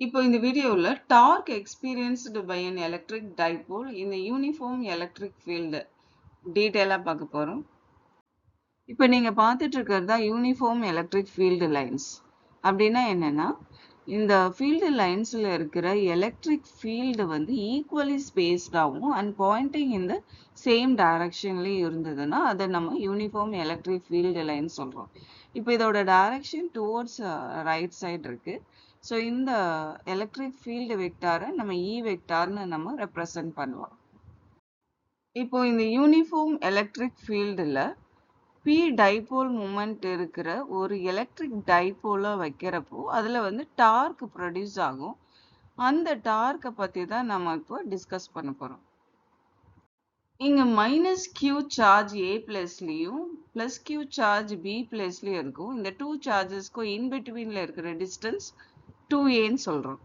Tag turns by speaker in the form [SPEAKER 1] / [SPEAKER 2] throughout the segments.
[SPEAKER 1] இப்போ இந்த வீடியோல torque experienced by an electric dipole in the uniform electric field டீடைலா பார்க்க போறோம். இப்போ நீங்க பார்த்துட்டு இருக்கிறது தான் யூனிஃபார்ம் எலக்ட்ரிக் ஃபீல்டு லைன்ஸ். அப்படின்னா என்னன்னா, இந்த ஃபீல்டு லைன்ஸ்ல இருக்கிற எலக்ட்ரிக் ஃபீல்டு வந்து ஈக்குவலி ஸ்பேஸ்டாகவும் அண்ட் பாயிண்டிங் இந்த சேம் டைரக்ஷன்லயும் இருந்ததுன்னா அதை நம்ம யூனிஃபார்ம் எலக்ட்ரிக் ஃபீல்டு லைன் சொல்றோம். இப்போ இதோட டைரக்ஷன் டுவோர்ட்ஸ் ரைட் சைடு இருக்கு. ஸோ இந்த எலக்ட்ரிக் ஃபீல்டு வெக்டாரை நம்ம இ வெக்டார்னு நம்ம ரெப்ரசன்ட் பண்ணலாம். இப்போ இந்த யூனிஃபார்ம் எலக்ட்ரிக் ஃபீல்டுல பி டைபோல் மூமெண்ட் இருக்கிற ஒரு எலக்ட்ரிக் டைபோலை வைக்கிறப்போ அதில் வந்து டார்க் ப்ரொடியூஸ் ஆகும். அந்த டார்க்கை பற்றி தான் நம்ம இப்போ டிஸ்கஸ் பண்ண போகிறோம். இங்கே மைனஸ் கியூ சார்ஜ் ஏ பிளஸ்லையும் ப்ளஸ் கியூ சார்ஜ் பி பிளஸ்லையும் இருக்கும். இந்த டூ சார்ஜஸ்க்கும் இன்பிட்வீனில் இருக்கிற டிஸ்டன்ஸ் 2ஏன்னு சொல்கிறோம்.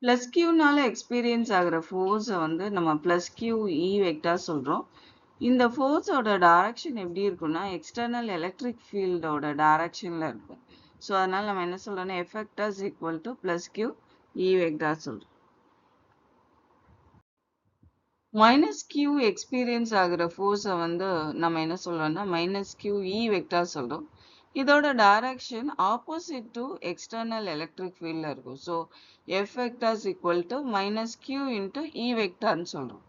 [SPEAKER 1] ப்ளஸ் கியூனால எக்ஸ்பீரியன்ஸ் ஆகிற ஃபோர்ஸை வந்து நம்ம ப்ளஸ் கியூ இ வெக்டார் சொல்கிறோம். இந்த ஃபோர்ஸோட டைரக்ஷன் எப்படி இருக்குன்னா எக்ஸ்டர்னல் எலக்ட்ரிக் ஃபீல்டோட டைரக்ஷனில் இருக்கும். ஸோ அதனால் நம்ம என்ன சொல்கிறோம்னா F vector is equal to plus q E vector சொல்கிறோம். மைனஸ் கியூ எக்ஸ்பீரியன்ஸ் ஆகிற ஃபோர்ஸை வந்து நம்ம என்ன சொல்கிறோம்னா மைனஸ் கியூ இ வெக்டார் சொல்கிறோம். இதோட direction opposite to external electric ஃபீல்டில் இருக்கும். So F vector is equal to minus q into E வெக்டார்னு சொல்கிறோம்.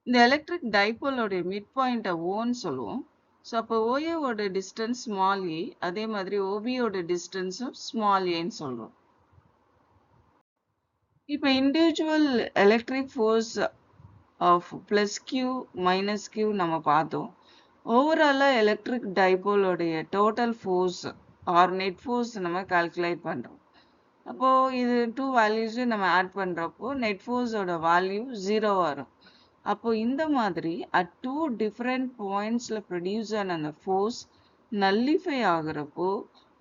[SPEAKER 1] இந்த எலக்ட்ரிக் டைபோலோட மிட் பாயிண்ட்டை ஓன்னு சொல்லுவோம். ஸோ அப்போ ஓஏவோட டிஸ்டன்ஸ் ஸ்மால் ஏ, அதே மாதிரி ஓபியோட டிஸ்டன்ஸும் ஸ்மால் ஏன்னு சொல்கிறோம். இப்போ individual electric force of plus q minus q நம்ம பார்த்தோம். ஓவராலாக எலக்ட்ரிக் டைபோலோடைய total force or net force நம்ம கால்குலேட் பண்ணுறோம். அப்போது இது டூ வேல்யூஸும் நம்ம ஆட் பண்ணுறப்போ நெட் ஃபோர்ஸோட வேல்யூ 0 வரும். அப்போ இந்த மாதிரி அட் டூ டிஃப்ரெண்ட் பாயிண்ட்ஸ்ல ப்ரொடியூஸ் ஆன அந்த ஃபோர்ஸ் நல்லிஃபை ஆகுறப்போ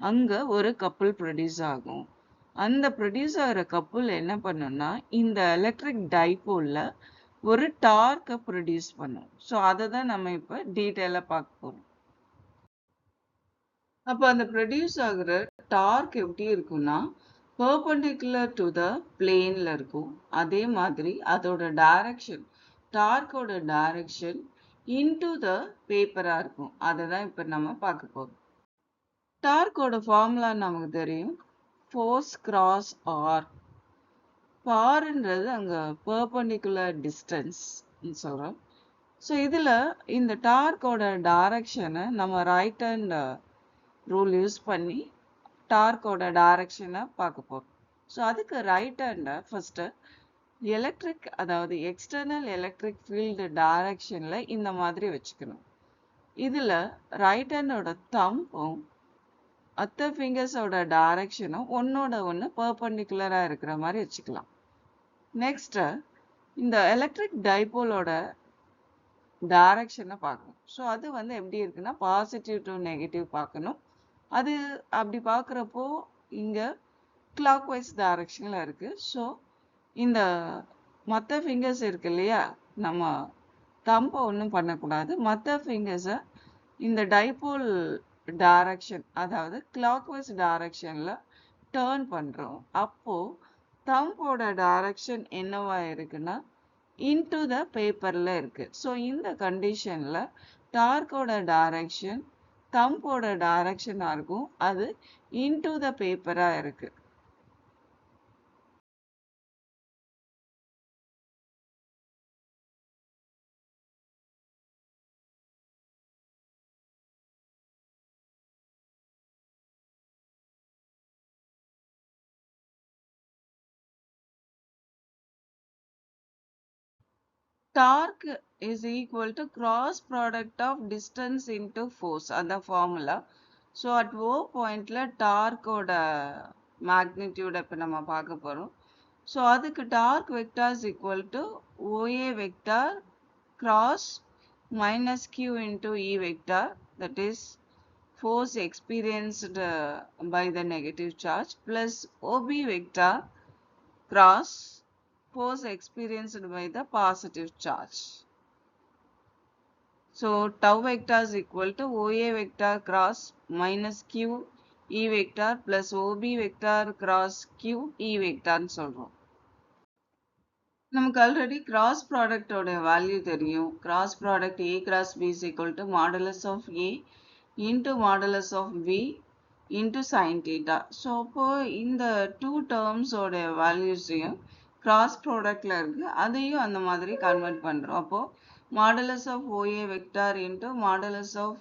[SPEAKER 1] அங்க ஒரு கப்புள் ப்ரொடியூஸ் ஆகும். அந்த ப்ரொடியூஸ் ஆகிற கப்புள் என்ன பண்ணுன்னா இந்த எலக்ட்ரிக் டைபோல்ல ஒரு டார்க்கை ப்ரொடியூஸ் பண்ணும். ஸோ அதை தான் நம்ம இப்போ டீட்டெயிலாக பார்க்க போகிறோம். அப்போ அந்த ப்ரொடியூஸ் ஆகுற டார்க் எப்படி இருக்குன்னா பெர்பெண்டிகுலர் டு த பிளேன்ல இருக்கும். அதே மாதிரி அதோட டைரக்ஷன் டார்க்கோட டைரக்ஷன் இன்டு த பேப்பரா இருக்கும். அதை தான் இப்போ நம்ம பார்க்க போறோம். டார்க்கோட ஃபார்முலா நமக்கு தெரியும், ஃபோர்ஸ் கிராஸ் ஆர். ஆர்ன்றது அங்க பெர்பெண்டிகுலர் டிஸ்டன்ஸ் சொல்றோம். ஸோ இதுல இந்த டார்க்கோட டைரக்ஷனை நம்ம ரைட் ஹேண்ட் ரூல் யூஸ் பண்ணி டார்க்கோட டைரக்ஷனை பார்க்க போறோம். ஸோ அதுக்கு ரைட் ஹேண்டை ஃபர்ஸ்ட் எலக்ட்ரிக் அதாவது எக்ஸ்டர்னல் எலக்ட்ரிக் ஃபீல்டு டைரக்ஷன்ல இந்த மாதிரி வச்சுக்கணும். இதுல ரைட் ஹேண்டோட தம்பும் அத்த ஃபிங்கர்ஸோட டைரக்ஷனும் ஒன்னோட ஒன்று பெர்பெண்டிகுலரா இருக்கிற மாதிரி வச்சுக்கலாம். நெக்ஸ்ட் இந்த எலக்ட்ரிக் டைபோலோட டைரக்ஷனை பார்க்கணும். ஸோ அது வந்து எப்படி இருக்குன்னா பாசிட்டிவ் டு நெகட்டிவ் பார்க்கணும். அது அப்படி பார்க்குறப்போ இங்க கிளாக் வைஸ் டைரக்ஷன்ல இருக்கு. ஸோ இந்த மற்ற ஃபிங்கர்ஸ் இருக்கு இல்லையா, நம்ம தம்பை ஒன்றும் பண்ணக்கூடாது. மற்ற ஃபிங்கர்ஸை இந்த டைபோல் டைரக்ஷன் அதாவது கிளாக் வைஸ் டைரக்ஷன்ல டேர்ன் பண்றோம். அப்போ தம்போட டைரக்ஷன் என்னவா இருக்குன்னா இன்டு த பேப்பர்ல இருக்கு. ஸோ இந்த கண்டிஷன்ல டார்க்கோட டைரக்ஷன் தம்போட டைரக்ஷனா இருக்கும், அது இன்டு த பேப்பரா இருக்கு. Torque is equal to cross product of distance into force. அந்த ஃபார்முலா. ஸோ அட் ஓ பாயிண்ட்ல டார்க்கோட மேக்னிடியூட் இப்போ நம்ம பார்க்க போகிறோம். ஸோ அதுக்கு torque vector is equal to OA vector cross minus Q into E vector, that is force experienced by the negative charge, plus OB vector cross force experienced by the positive charge. So tau vector is equal to OA vector cross minus Q E vector plus OB vector cross Q E vector ன்னு சொல்றோம். நமக்கு already cross ப்ராடக்டோட value தெரியும். Cross product A cross B is equal to modulus of A into modulus of B into sin theta. So அப்போ இந்த two டேர்ம்ஸோட வேல்யூஸையும் cross ப்ராடக்ட்ல இருக்கு, அதையும் அந்த மாதிரி கன்வெர்ட் பண்றோம். அப்போ modulus of OA vector into modulus of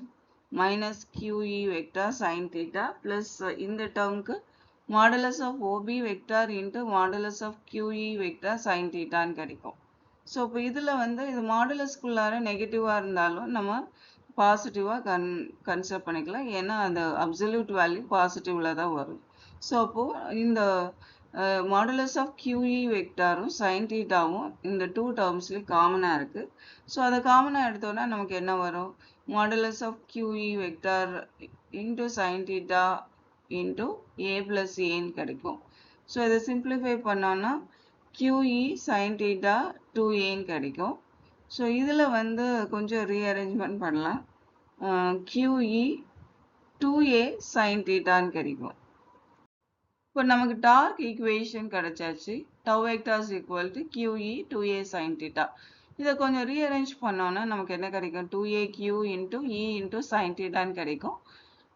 [SPEAKER 1] minus QE vector sin theta plus இந்த டேர்முக்கு modulus of OB vector into modulus of QE vector sin theta ன்னு கிடைக்கும். ஸோ இப்போ இதில் வந்து இது மாடுலஸ்குள்ளார நெகட்டிவாக இருந்தாலும் நம்ம பாசிட்டிவாக கன்சிடர் பண்ணிக்கலாம். ஏன்னா அந்த அப்சல்யூட் வேல்யூ பாசிட்டிவில் தான் வரும். ஸோ அப்போது இந்த மாடுலஸ் ஆஃப் QE வெக்டாரும் சைன் தீட்டாவும் இந்த டூ டேர்ம்ஸ்லேயும் காமனாக இருக்குது. ஸோ அதை காமனாக எடுத்தோன்னா நமக்கு என்ன வரும்? Modulus of QE vector into sine theta into A plus A ன்னு கிடைக்கும். ஸோ இதை சிம்பிளிஃபை பண்ணோன்னா QE sin theta 2A ன்னு கிடைக்கும். ஸோ இதில் வந்து கொஞ்சம் ரீஅரேஞ்ச்மெண்ட் பண்ணலாம். QE 2A sin theta ன்னு கிடைக்கும். இப்போ நமக்கு டார்க் ஈக்குவேஷன் கிடைச்சாச்சு. tau vector is equal to QE 2A sin theta. இதை கொஞ்சம் ரீஅரேஞ்ச் பண்ணோன்னா நமக்கு என்ன கிடைக்கும்? 2AQ into E into sin theta ன்னு கிடைக்கும்.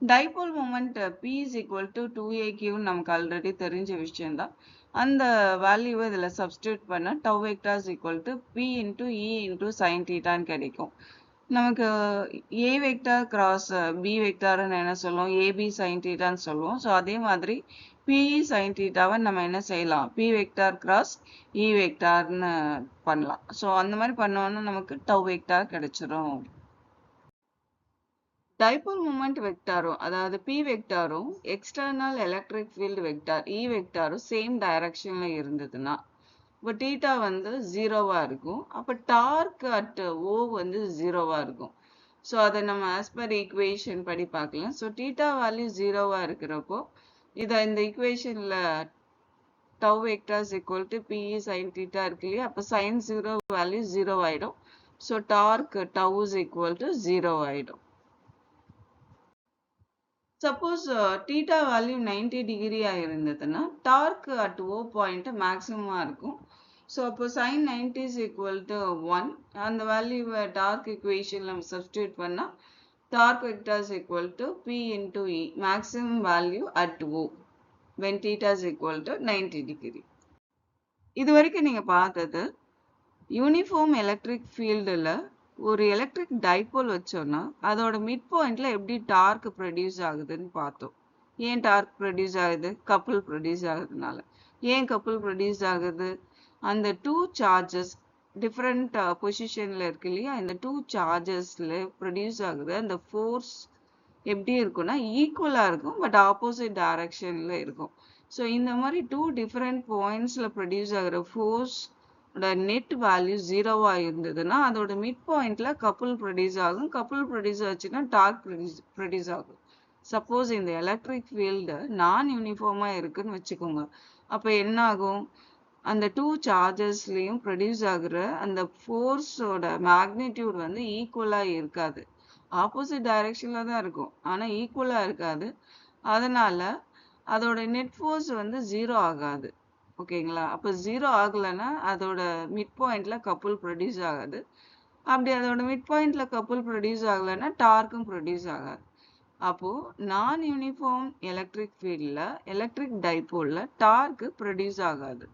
[SPEAKER 1] Dipole moment P is equal to 2AQ நமக்கு ஆல்ரெடி தெரிஞ்ச விஷயம் தான். அந்த வேல்யூவை இதில் சப்ஸ்டியூட் பண்ண tau vector is equal to P into E into sin theta ன்னு கிடைக்கும். நமக்கு A vector cross B vectorன்னு என்ன சொல்லுவோம்? AB sin theta ன்னு சொல்லுவோம். ஸோ அதே மாதிரி PE sin thetaவை நம்ம என்ன செய்யலாம்? P vector cross E vectorன்னு பண்ணலாம். ஸோ அந்த மாதிரி பண்ணோன்னா நமக்கு tau vector கிடைச்சிரும். டைபோல் மூமெண்ட் வெக்டாரும் அதாவது P வெக்டாரும் external electric field vector E வெக்டாரும் சேம் டைரக்ஷன்ல இருந்ததுன்னா இப்போ தீட்டா வந்து ஜீரோவா இருக்கும். அப்போ டார்க் அட் O வந்து ஜீரோவா இருக்கும். ஸோ அதை நம்ம ஆஸ் பர் ஈக்குவேஷன் படி பார்க்கலாம். ஸோ தீட்டா வேல்யூ ஜீரோவா இருக்கிறப்போ இதை இந்த ஈக்குவேஷன்ல tau vector is equal to PE sin theta இருக்கு இல்லையா? அப்போ sin ஜீரோ வேல்யூ ஜீரோ ஆயிடும். So torque tau is equal to zero ஆயிடும். சப்போஸ் தீட்டா வேல்யூ 90 டிகிரியா இருந்ததுன்னா டார்க் அட் O பாயிண்ட் மேக்ஸிமமா இருக்கும். ஸோ அப்போ sin 90 is equal to 1. அந்த வேல்யூவை டார்க் இக்குவேஷன்ல நம்ம சப்ஸ்டியூட் பண்ணா torque vector is equal to P into E, maximum value at O when theta is equal to 90 degree. இது வரைக்கும் நீங்க பார்த்தது யூனிஃபார்ம் எலக்ட்ரிக் ஃபீல்டில் ஒரு எலக்ட்ரிக் டைபோல் வச்சோன்னா அதோட மிட் பாயிண்ட்ல எப்படி டார்க் ப்ரொடியூஸ் ஆகுதுன்னு பார்த்தோம். ஏன் டார்க் ப்ரொடியூஸ் ஆகுது? கப்புள் ப்ரொடியூஸ் ஆகுதுனால. ஏன் கப்புள் ப்ரொடியூஸ் ஆகுது? அந்த டூ சார்ஜஸ் டிஃப்ரெண்ட் பொசிஷன்ல இருக்கு இல்லையா? இந்த டூ சார்ஜஸ்ல ப்ரொடியூஸ் ஆகுது. அந்த ஃபோர்ஸ் எப்படி இருக்கும்னா ஈக்குவலா இருக்கும், பட் ஆப்போசிட் டைரக்ஷன்ல இருக்கும். ஸோ இந்த மாதிரி டூ டிஃப்ரெண்ட் பாயிண்ட்ஸ்ல ப்ரொடியூஸ் ஆகுற ஃபோர்ஸ் நெட் வேல்யூ ஜீரோவா இருந்ததுன்னா அதோட மிட் பாயிண்ட்ல கப்புள் ப்ரொடியூஸ் ஆகும். கப்புள் ப்ரொடியூஸ் ஆச்சுன்னா டார்க் ப்ரொடியூஸ் ஆகும். சப்போஸ் இந்த எலக்ட்ரிக் ஃபீல்டு நான் யூனிஃபார்மா இருக்குன்னு வச்சுக்கோங்க. அப்போ என்ன ஆகும்? அந்த டூ சார்ஜஸ்லயும் ப்ரொடியூஸ் ஆகுற அந்த ஃபோர்ஸோட மேக்னிடியூட் வந்து ஈக்குவலா இருக்காது. ஆப்போசிட் டைரக்ஷன்ல தான் இருக்கும், ஆனா ஈக்குவலா இருக்காது. அதனால அதோட நெட் ஃபோர்ஸ் வந்து ஜீரோ ஆகாது. ஓகேங்களா? அப்போ ஜீரோ ஆகலைன்னா அதோட மிட் பாயிண்ட்ல கப்புள் ப்ரொடியூஸ் ஆகாது. அப்படி அதோட மிட் பாயிண்ட்ல கப்புள் ப்ரொடியூஸ் ஆகலைன்னா டார்க்கும் ப்ரொடியூஸ் ஆகாது. அப்போ நான் யூனிஃபார்ம் எலக்ட்ரிக் ஃபீல்டில் எலக்ட்ரிக் டைபோல்ல டார்க் ப்ரொடியூஸ் ஆகாது.